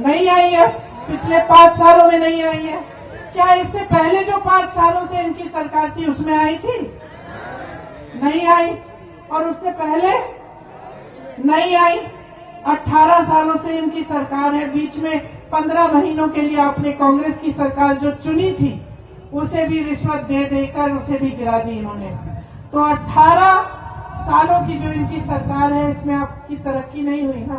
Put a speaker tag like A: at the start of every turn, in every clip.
A: नहीं आई है, पिछले 5 सालों में नहीं आई है। क्या इससे पहले जो 5 सालों से इनकी सरकार थी उसमें आई थी? नहीं आई। और उससे पहले नहीं आई। 18 सालों से इनकी सरकार है। बीच में 15 महीनों के लिए आपने कांग्रेस की सरकार जो चुनी थी उसे भी रिश्वत दे देकर उसे भी गिरा दी इन्होंने। तो 18 सालों की जो इनकी सरकार है इसमें आपकी तरक्की नहीं हुई ना,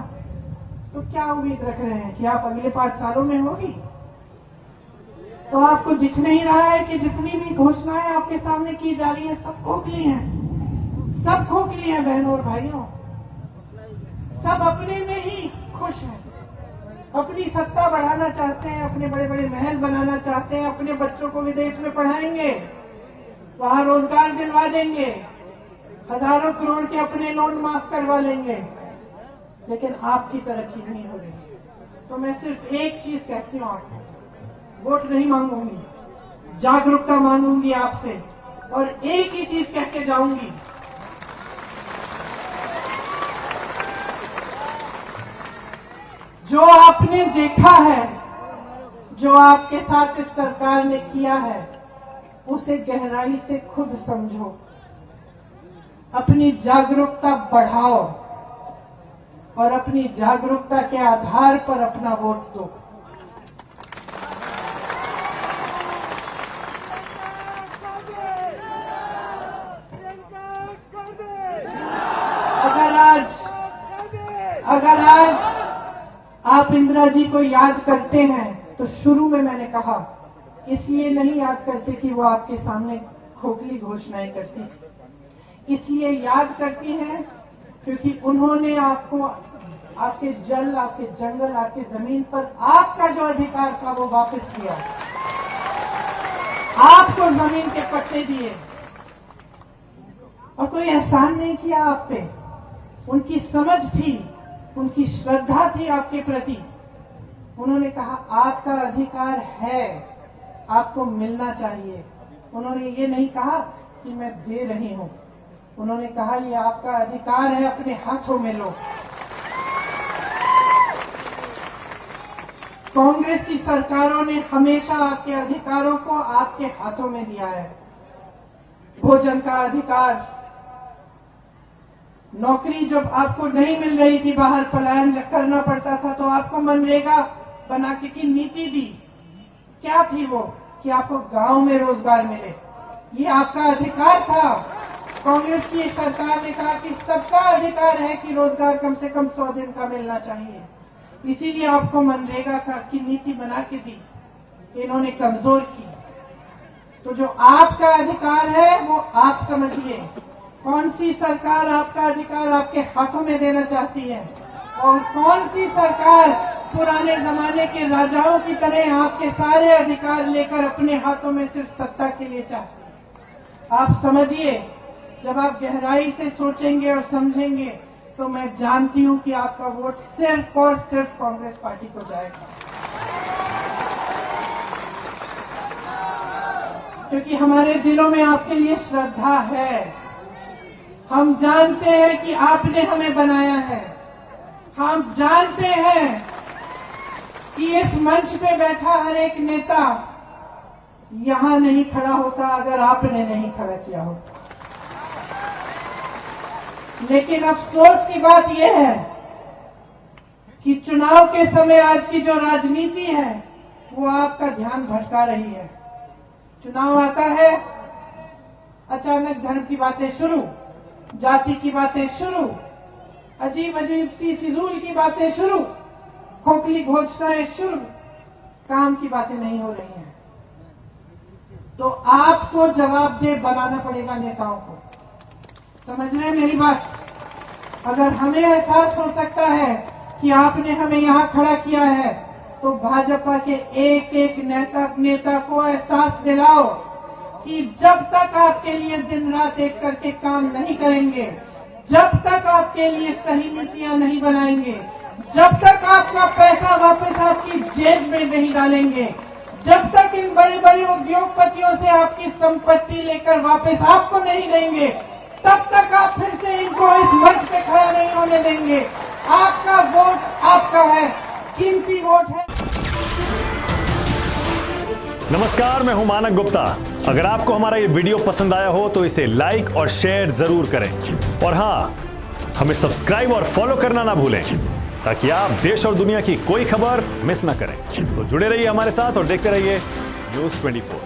A: तो क्या उम्मीद रख रहे हैं कि आप अगले 5 सालों में होगी? तो आपको दिख नहीं रहा है कि जितनी भी घोषणाएं आपके सामने की जा रही है सब खोखली हैं, सब खोखली हैं बहनों और भाइयों। सब अपने में ही खुश हैं, अपनी सत्ता बढ़ाना चाहते हैं, अपने बड़े बड़े महल बनाना चाहते हैं, अपने बच्चों को विदेश में पढ़ाएंगे, वहां रोजगार दिलवा देंगे, हजारों करोड़ के अपने लोन माफ करवा लेंगे, लेकिन आपकी तरक्की नहीं हो रही। तो मैं सिर्फ एक चीज कहती हूं आपको, वोट नहीं मांगूंगी, जागरूकता मांगूंगी आपसे, और एक ही चीज कह के जाऊंगी, जो आपने देखा है, जो आपके साथ इस सरकार ने किया है, उसे गहराई से खुद समझो, अपनी जागरूकता बढ़ाओ और अपनी जागरूकता के आधार पर अपना वोट दो। अगर आज आप इंदिरा जी को याद करते हैं तो शुरू में मैंने कहा इसलिए नहीं याद करते कि वो आपके सामने खोखली घोषणाएं करती थी, इसलिए याद करती हैं क्योंकि उन्होंने आपको आपके जल, आपके जंगल, आपकी जमीन पर आपका जो अधिकार था वो वापस किया, आपको जमीन के पट्टे दिए और कोई एहसान नहीं किया आप पे। उनकी समझ थी, उनकी श्रद्धा थी आपके प्रति। उन्होंने कहा आपका अधिकार है, आपको मिलना चाहिए। उन्होंने ये नहीं कहा कि मैं दे रही हूं, उन्होंने कहा ये आपका अधिकार है, अपने हाथों में लो। कांग्रेस की सरकारों ने हमेशा आपके अधिकारों को आपके हाथों में दिया है। भोजन का अधिकार, नौकरी जब आपको नहीं मिल रही थी, बाहर पलायन करना पड़ता था, तो आपको मनरेगा बना के की नीति दी। क्या थी वो? कि आपको गांव में रोजगार मिले, ये आपका अधिकार था। कांग्रेस की सरकार ने कहा कि सबका अधिकार है कि रोजगार कम से कम 100 दिन का मिलना चाहिए, इसीलिए आपको मनरेगा की नीति बना के दी, इन्होंने कमजोर की। तो जो आपका अधिकार है वो आप समझिए, कौन सी सरकार आपका अधिकार आपके हाथों में देना चाहती है और कौन सी सरकार पुराने जमाने के राजाओं की तरह आपके सारे अधिकार लेकर अपने हाथों में सिर्फ सत्ता के लिए चाहती है। आप समझिए, जब आप गहराई से सोचेंगे और समझेंगे तो मैं जानती हूं कि आपका वोट सिर्फ और सिर्फ कांग्रेस पार्टी को जाएगा, क्योंकि हमारे दिलों में आपके लिए श्रद्धा है। हम जानते हैं कि आपने हमें बनाया है, हम जानते हैं कि इस मंच पे बैठा हर एक नेता यहां नहीं खड़ा होता अगर आपने नहीं खड़ा किया होता। लेकिन अफसोस की बात यह है कि चुनाव के समय आज की जो राजनीति है वो आपका ध्यान भटका रही है। चुनाव आता है, अचानक धर्म की बातें शुरू, जाति की बातें शुरू, अजीब अजीब सी फिजूल की बातें शुरू, खोखली घोषणाएं शुरू, काम की बातें नहीं हो रही हैं। तो आपको जवाबदेह बनाना पड़ेगा नेताओं को। समझ रहे हैं मेरी बात? अगर हमें एहसास हो सकता है कि आपने हमें यहां खड़ा किया है, तो भाजपा के एक एक नेता को एहसास दिलाओ कि जब तक आपके लिए दिन रात एक करके काम नहीं करेंगे, जब तक आपके लिए सही नीतियां नहीं बनाएंगे, जब तक आपका पैसा वापस आपकी जेब में नहीं डालेंगे, जब तक इन बड़े बड़े उद्योगपतियों से आपकी संपत्ति लेकर वापस आपको नहीं देंगे, तब तक आप फिर से इनको इस मंच पे खड़ा नहीं होने देंगे। आपका वोट आपका है, कीमती वोट है।
B: नमस्कार, मैं हूं मानक गुप्ता। अगर आपको हमारा ये वीडियो पसंद आया हो तो इसे लाइक और शेयर जरूर करें, और हां, हमें सब्सक्राइब और फॉलो करना ना भूलें ताकि आप देश और दुनिया की कोई खबर मिस ना करें। तो जुड़े रहिए हमारे साथ और देखते रहिए न्यूज़ 24।